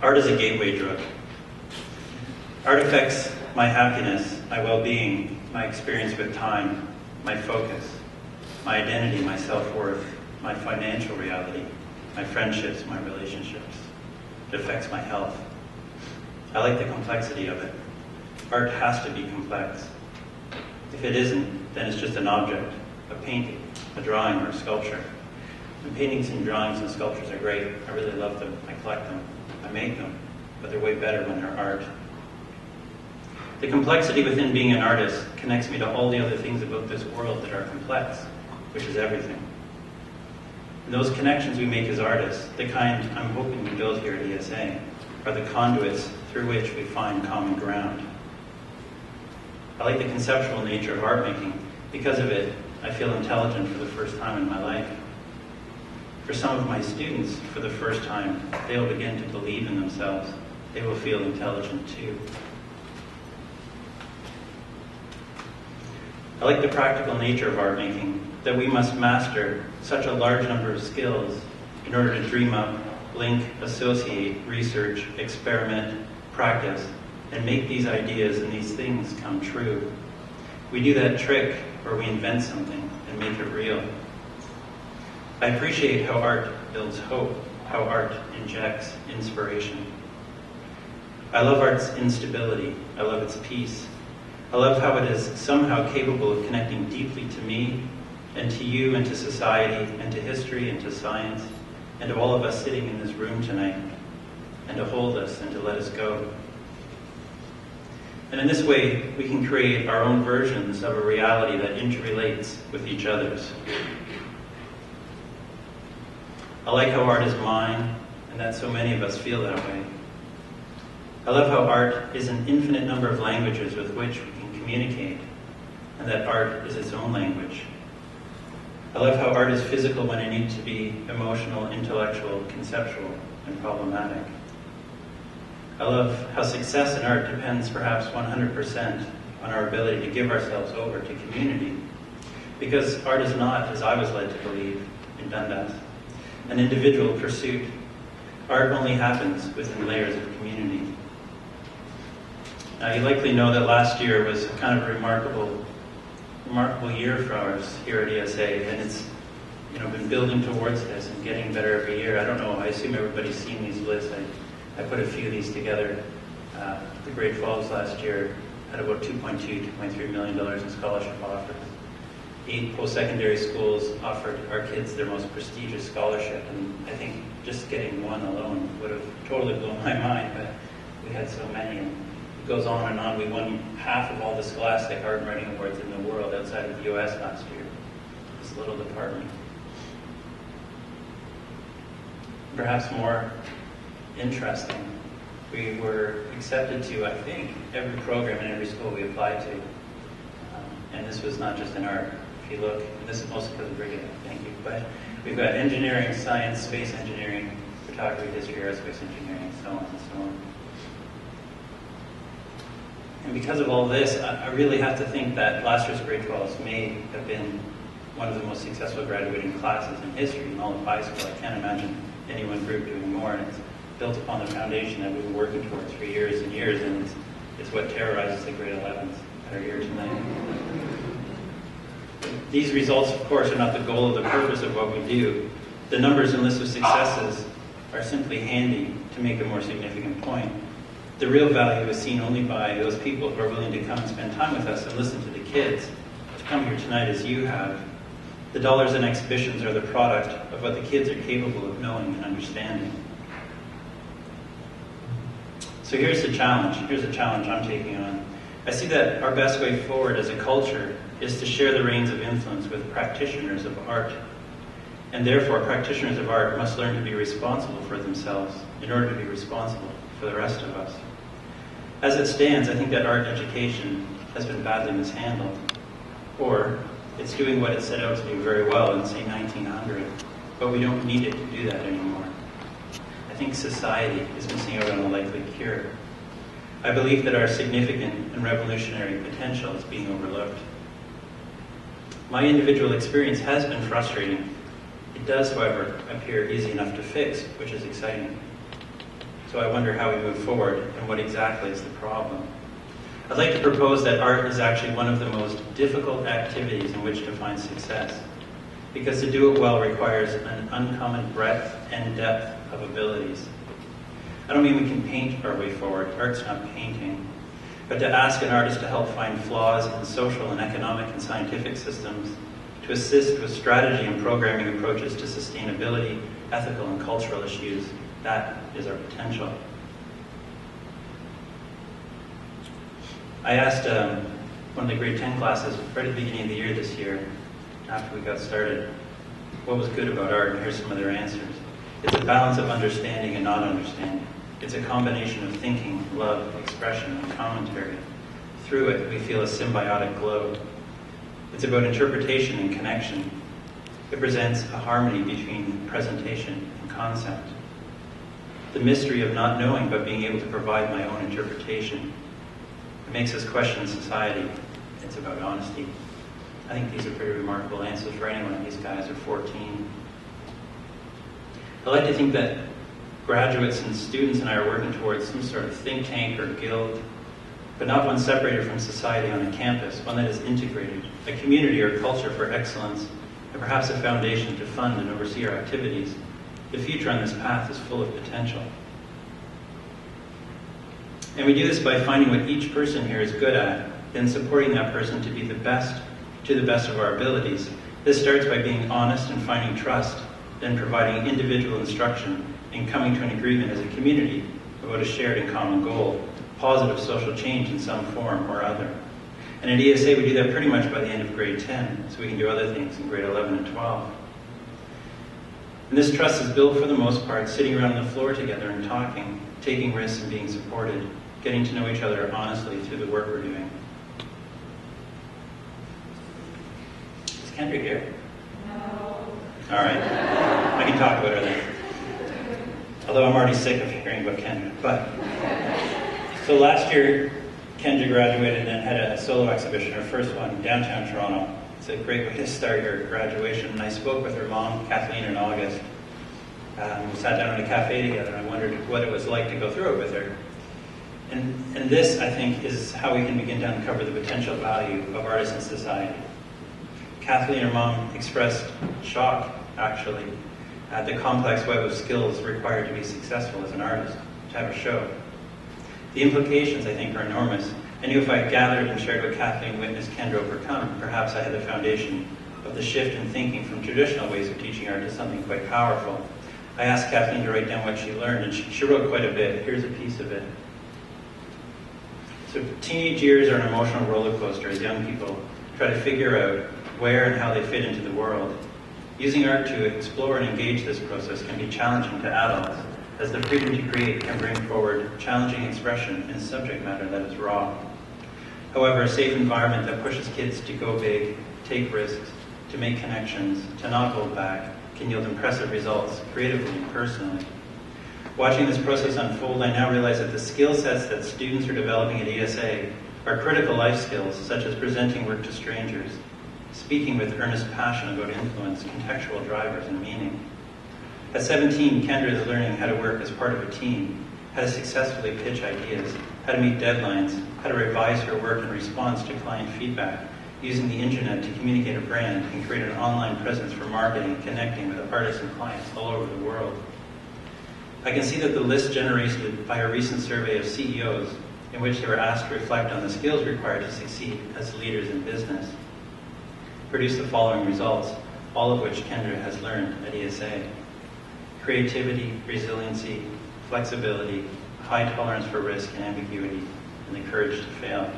Art is a gateway drug. Art affects my happiness, my well-being, my experience with time, my focus, my identity, my self-worth, my financial reality, my friendships, my relationships. It affects my health. I like the complexity of it. Art has to be complex. If it isn't, then it's just an object, a painting, a drawing, or a sculpture. And paintings and drawings and sculptures are great. I really love them. I collect them. I make them. But they're way better when they're art. The complexity within being an artist connects me to all the other things about this world that are complex, which is everything. And those connections we make as artists, the kind I'm hoping we build here at ESA, are the conduits through which we find common ground. I like the conceptual nature of art making. Because of it, I feel intelligent for the first time in my life. For some of my students, for the first time, they will begin to believe in themselves. They will feel intelligent too. I like the practical nature of art making, that we must master such a large number of skills in order to dream up, link, associate, research, experiment, practice, and make these ideas and these things come true. We do that trick where we invent something and make it real. I appreciate how art builds hope, how art injects inspiration. I love art's instability. I love its peace. I love how it is somehow capable of connecting deeply to me, and to you, and to society, and to history, and to science, and to all of us sitting in this room tonight, and to hold us and to let us go. And in this way, we can create our own versions of a reality that interrelates with each other's. I like how art is mine, and that so many of us feel that way. I love how art is an infinite number of languages with which we can communicate, and that art is its own language. I love how art is physical when it needs to be emotional, intellectual, conceptual, and problematic. I love how success in art depends perhaps 100% on our ability to give ourselves over to community. Because art is not, as I was led to believe in Dundas, an individual pursuit. Art only happens within layers of community. Now, you likely know that last year was kind of a remarkable year for us here at ESA, and it's been building towards this and getting better every year. I don't know, I assume everybody's seen these lists. I put a few of these together. The Great Falls last year had about $2.3 million in scholarship offers. 8 post-secondary schools offered our kids their most prestigious scholarship, and I think just getting one alone would have totally blown my mind, but we had so many, and it goes on and on. We won half of all the Scholastic Art and Writing Awards in the world outside of the US last year, this little department. Perhaps more interesting, we were accepted to, I think, every program in every school we applied to. And this was not just in art. If you look, and this is mostly because of Brigitte, thank you, but we've got engineering, science, space engineering, photography, history, aerospace engineering, so on and so on. And because of all this, I really have to think that last year's grade 12s may have been one of the most successful graduating classes in history in all of high school. I can't imagine any one group doing more, and it's built upon the foundation that we've been working towards for years and years, and it's what terrorizes the grade 11s that are here tonight. These results, of course, are not the goal or the purpose of what we do. The numbers and lists of successes are simply handy to make a more significant point. The real value is seen only by those people who are willing to come and spend time with us and listen to the kids, to come here tonight as you have. The dollars and exhibitions are the product of what the kids are capable of knowing and understanding. So here's the challenge. Here's a challenge I'm taking on. I see that our best way forward as a culture is to share the reins of influence with practitioners of art. And therefore, practitioners of art must learn to be responsible for themselves in order to be responsible for the rest of us. As it stands, I think that art education has been badly mishandled. Or it's doing what it set out to do very well in, say, 1900, but we don't need it to do that anymore. I think society is missing out on a likely cure. I believe that our significant and revolutionary potential is being overlooked. My individual experience has been frustrating. It does, however, appear easy enough to fix, which is exciting. So I wonder how we move forward and what exactly is the problem. I'd like to propose that art is actually one of the most difficult activities in which to find success, because to do it well requires an uncommon breadth and depth of abilities. I don't mean we can paint our way forward, art's not painting, but to ask an artist to help find flaws in social and economic and scientific systems, to assist with strategy and programming approaches to sustainability, ethical and cultural issues, that is our potential. I asked one of the grade 10 classes right at the beginning of the year this year, after we got started, what was good about art, and here's some of their answers. It's a balance of understanding and not understanding. It's a combination of thinking, love, expression, and commentary. Through it, we feel a symbiotic glow. It's about interpretation and connection. It presents a harmony between presentation and concept. The mystery of not knowing but being able to provide my own interpretation. It makes us question society. It's about honesty. I think these are pretty remarkable answers for anyone. These guys are 14. I like to think that graduates and students and I are working towards some sort of think tank or guild, but not one separated from society on a campus, one that is integrated, a community or culture for excellence, and perhaps a foundation to fund and oversee our activities. The future on this path is full of potential. And we do this by finding what each person here is good at, then supporting that person to be the best, to the best of our abilities. This starts by being honest and finding trust, then providing individual instruction and coming to an agreement as a community about a shared and common goal, positive social change in some form or other. And at ESA we do that pretty much by the end of grade 10, so we can do other things in grade 11 and 12. And this trust is built for the most part sitting around the floor together and talking, taking risks and being supported, getting to know each other honestly through the work we're doing. Is Kendra here? No. All right. I can talk about her then. Although I'm already sick of hearing about Kendra. But so last year, Kendra graduated and had a solo exhibition, her first one, downtown Toronto. It's a great way to start your graduation. And I spoke with her mom, Kathleen, in August. We sat down in a cafe together and I wondered what it was like to go through it with her. And this, I think, is how we can begin to uncover the potential value of artists in society. Kathleen, her mom, expressed shock, actually, at the complex web of skills required to be successful as an artist, to have a show. The implications, I think, are enormous. I knew if I gathered and shared what Kathleen witnessed Kendra overcome, perhaps I had the foundation of the shift in thinking from traditional ways of teaching art to something quite powerful. I asked Kathleen to write down what she learned, and she wrote quite a bit. Here's a piece of it. So teenage years are an emotional roller coaster as young people try to figure out where and how they fit into the world. Using art to explore and engage this process can be challenging to adults, as the freedom to create can bring forward challenging expression in subject matter that is raw. However, a safe environment that pushes kids to go big, take risks, to make connections, to not hold back, can yield impressive results, creatively and personally. Watching this process unfold, I now realize that the skill sets that students are developing at ESA are critical life skills, such as presenting work to strangers, speaking with earnest passion about influence, contextual drivers, and meaning. At 17, Kendra is learning how to work as part of a team, how to successfully pitch ideas, how to meet deadlines, how to revise her work in response to client feedback, using the internet to communicate a brand and create an online presence for marketing and connecting with artists and clients all over the world. I can see that the list generated by a recent survey of CEOs, in which they were asked to reflect on the skills required to succeed as leaders in business, produced the following results, all of which Kendra has learned at ESA. Creativity, resiliency, flexibility, high tolerance for risk and ambiguity, and the courage to fail.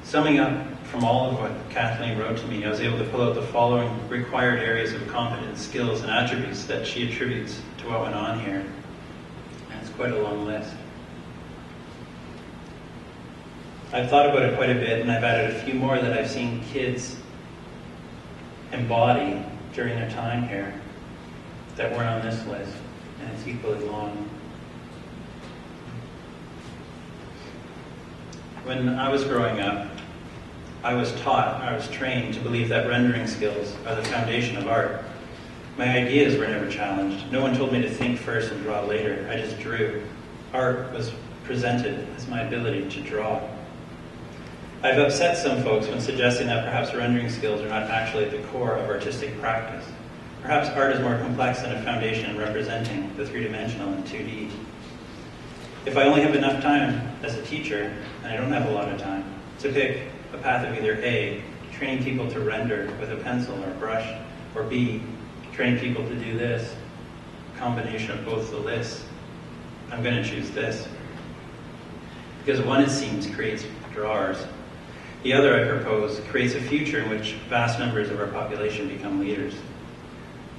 Summing up from all of what Kathleen wrote to me, I was able to pull out the following required areas of competence, skills, and attributes that she attributes to what went on here. And it's quite a long list. I've thought about it quite a bit, and I've added a few more that I've seen kids embody during their time here that weren't on this list, and it's equally long. When I was growing up, I was trained to believe that rendering skills are the foundation of art. My ideas were never challenged. No one told me to think first and draw later. I just drew. Art was presented as my ability to draw. I've upset some folks when suggesting that perhaps rendering skills are not actually at the core of artistic practice. Perhaps art is more complex than a foundation in representing the three-dimensional in 2D. If I only have enough time as a teacher, and I don't have a lot of time, to pick a path of either A, training people to render with a pencil or a brush, or B, training people to do this, a combination of both the lists, I'm going to choose this. Because one, it seems, creates drawers. The other, I propose, creates a future in which vast numbers of our population become leaders.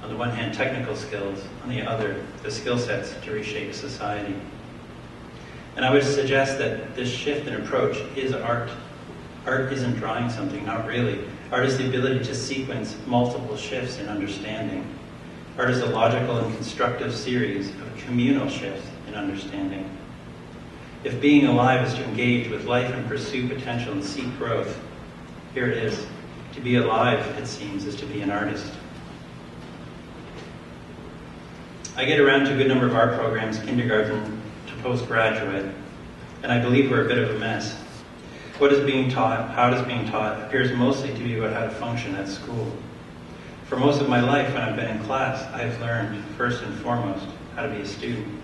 On the one hand, technical skills. On the other, the skill sets to reshape society. And I would suggest that this shift in approach is art. Art isn't drawing something, not really. Art is the ability to sequence multiple shifts in understanding. Art is a logical and constructive series of communal shifts in understanding. If being alive is to engage with life and pursue potential and seek growth, here it is. To be alive, it seems, is to be an artist. I get around to a good number of art programs, kindergarten to postgraduate, and I believe we're a bit of a mess. What is being taught, how it is being taught, appears mostly to be about how to function at school. For most of my life, when I've been in class, I've learned, first and foremost, how to be a student.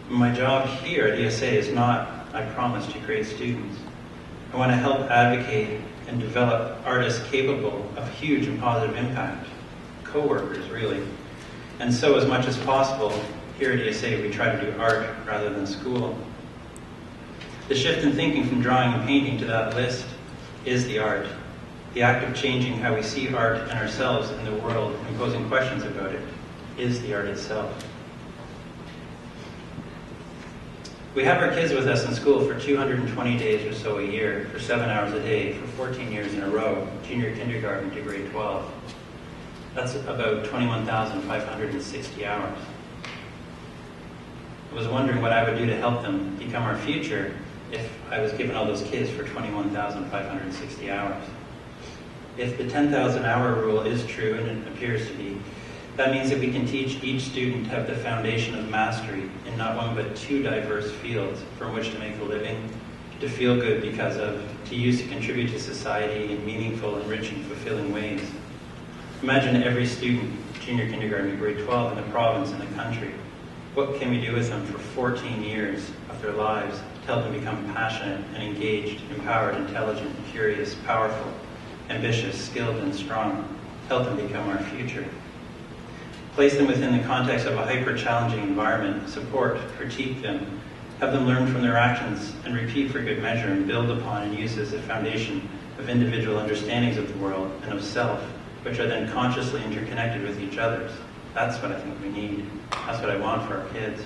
My job here at ESA is not, I promise, to create students. I want to help advocate and develop artists capable of huge and positive impact, co-workers, really. And so, as much as possible, here at ESA, we try to do art rather than school. The shift in thinking from drawing and painting to that list is the art. The act of changing how we see art and ourselves in the world and posing questions about it is the art itself. We have our kids with us in school for 220 days or so a year, for 7 hours a day, for 14 years in a row, junior kindergarten to grade 12. That's about 21,560 hours. I was wondering what I would do to help them become our future if I was given all those kids for 21,560 hours. If the 10,000 hour rule is true, and it appears to be, that means that we can teach each student to have the foundation of mastery in not one but two diverse fields from which to make a living, to feel good because of, to use to contribute to society in meaningful, enriching, fulfilling ways. Imagine every student, junior kindergarten to grade 12 in the province and the country. What can we do with them for 14 years of their lives to help them become passionate and engaged, empowered, intelligent, curious, powerful, ambitious, skilled, and strong? Help them become our future. Place them within the context of a hyper-challenging environment, support, critique them, have them learn from their actions and repeat for good measure and build upon and use as a foundation of individual understandings of the world and of self, which are then consciously interconnected with each other's. That's what I think we need. That's what I want for our kids.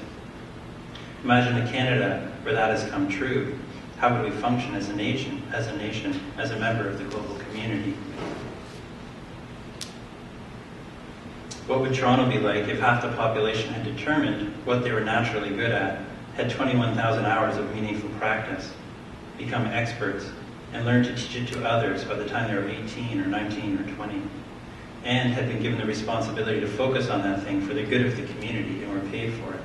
Imagine a Canada where that has come true. How would we function as a nation, as a member of the global community? What would Toronto be like if half the population had determined what they were naturally good at, had 21,000 hours of meaningful practice, become experts, and learned to teach it to others by the time they were 18 or 19 or 20, and had been given the responsibility to focus on that thing for the good of the community and were paid for it?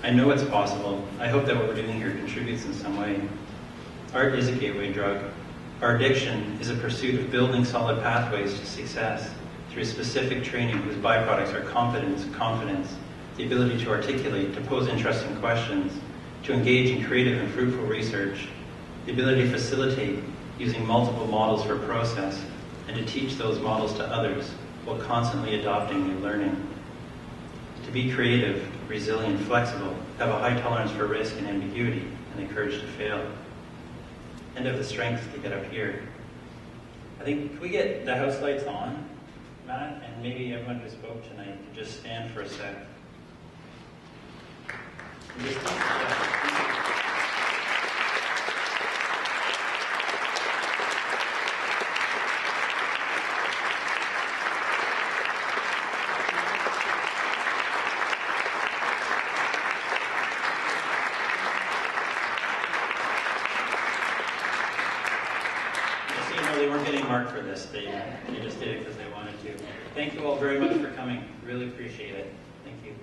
I know it's possible. I hope that what we're doing here contributes in some way. Art is a gateway drug. Our addiction is a pursuit of building solid pathways to success through specific training whose byproducts are competence, confidence, the ability to articulate, to pose interesting questions, to engage in creative and fruitful research, the ability to facilitate using multiple models for process, and to teach those models to others while constantly adopting new learning. To be creative, resilient, flexible, have a high tolerance for risk and ambiguity, and the courage to fail, and have the strength to get up here. I think, can we get the house lights on, Matt, and maybe everyone who spoke tonight could just stand for a sec. They weren't getting marked for this. They just did it because they wanted to. Thank you all very much for coming. Really appreciate it. Thank you.